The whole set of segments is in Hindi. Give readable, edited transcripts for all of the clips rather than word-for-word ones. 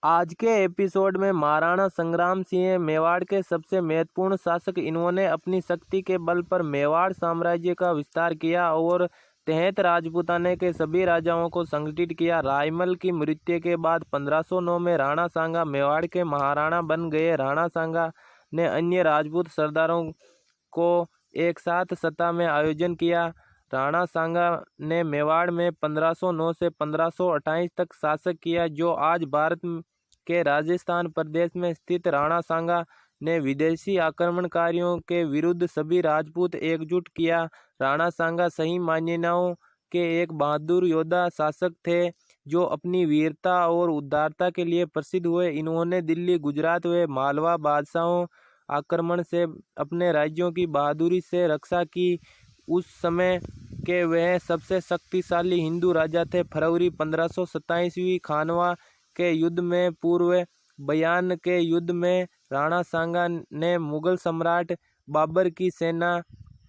आज के एपिसोड में महाराणा संग्राम सिंह मेवाड़ के सबसे महत्वपूर्ण शासक। इन्होंने अपनी शक्ति के बल पर मेवाड़ साम्राज्य का विस्तार किया और तहत राजपूताने के सभी राजाओं को संगठित किया। रायमल की मृत्यु के बाद 1509 में राणा सांगा मेवाड़ के महाराणा बन गए। राणा सांगा ने अन्य राजपूत सरदारों को एक साथ सत्ता में आयोजन किया। राणा सांगा ने मेवाड़ में 1509 से 1528 तक शासन किया, जो आज भारत के राजस्थान प्रदेश में स्थित। राणा सांगा ने विदेशी आक्रमणकारियों के विरुद्ध सभी राजपूत एकजुट किया। राणा सांगा सही मायनों के एक बहादुर योद्धा शासक थे, जो अपनी वीरता और उदारता के लिए प्रसिद्ध हुए। इन्होंने दिल्ली, गुजरात व मालवा बादशाहों आक्रमण से अपने राज्यों की बहादुरी से रक्षा की। उस समय के वह सबसे शक्तिशाली हिंदू राजा थे। फरवरी 1527 खानवा के युद्ध में पूर्व बयान के युद्ध में राणा सांगा ने मुगल सम्राट बाबर की सेना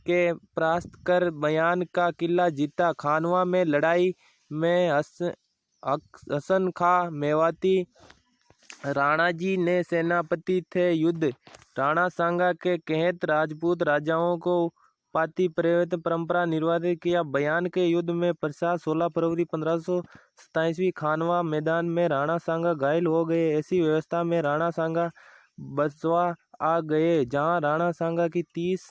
के परास्त कर बयान का किला जीता। खानवा में लड़ाई में हसन खां मेवाती राणा जी ने सेनापति थे। युद्ध राणा सांगा के कहत राजपूत राजाओं को पाती प्रयत्न परंपरा निर्वाहित किया। बयान के युद्ध में प्रसाद 16 फरवरी 1527 खानवा मैदान में राणा सांगा घायल हो गए। ऐसी व्यवस्था में राणा सांगा बसवा आ गए, जहां राणा सांगा की 30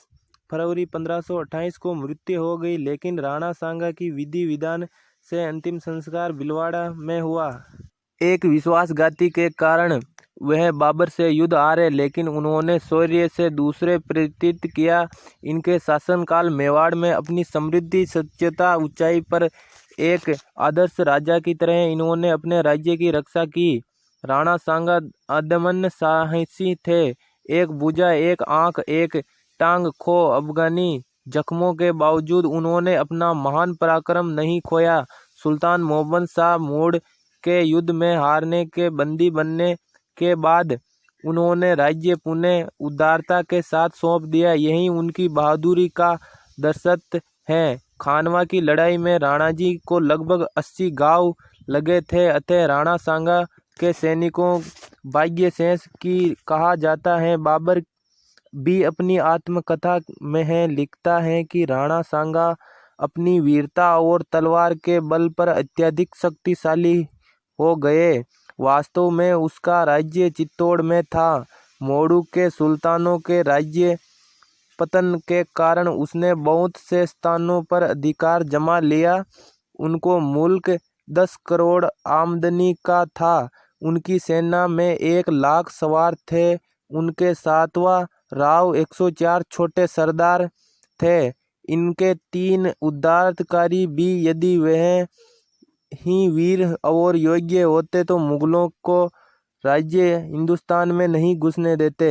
फरवरी 1528 को मृत्यु हो गई। लेकिन राणा सांगा की विधि विधान से अंतिम संस्कार भीलवाड़ा में हुआ। एक विश्वासघाती के कारण वह बाबर से युद्ध हारे, लेकिन उन्होंने शौर्य से दूसरे प्रेरित किया। इनके शासनकाल मेवाड़ में अपनी समृद्धि, सच्चोता, ऊंचाई पर एक आदर्श राजा की तरह इन्होंने अपने राज्य की रक्षा की। राणा सांगा अदम्य साहसी थे। एक भुजा, एक आंख, एक टांग खो अफगानी जख्मों के बावजूद उन्होंने अपना महान पराक्रम नहीं खोया। सुल्तान मोहम्मद शाह मूड के युद्ध में हारने के बंदी बनने के बाद उन्होंने राज्य पुनः उदारता के साथ सौंप दिया। यही उनकी बहादुरी का दर्शक है। खानवा की लड़ाई में राणा जी को लगभग 80 घाव लगे थे, अतः राणा सांगा के सैनिकों भाग्य शेष की कहा जाता है। बाबर भी अपनी आत्मकथा में लिखता है कि राणा सांगा अपनी वीरता और तलवार के बल पर अत्यधिक शक्तिशाली हो गए। वास्तव में उसका राज्य चित्तौड़ में था। मोड़ू के सुल्तानों के राज्य पतन के कारण उसने बहुत से स्थानों पर अधिकार जमा लिया। उनको मुल्क 10 करोड़ आमदनी का था। उनकी सेना में 1 लाख सवार थे। उनके सातवां राव 104 छोटे सरदार थे। इनके 3 उत्तराधिकारी भी। यदि वह ही वीर और योग्य होते तो मुगलों को राज्य हिंदुस्तान में नहीं घुसने देते।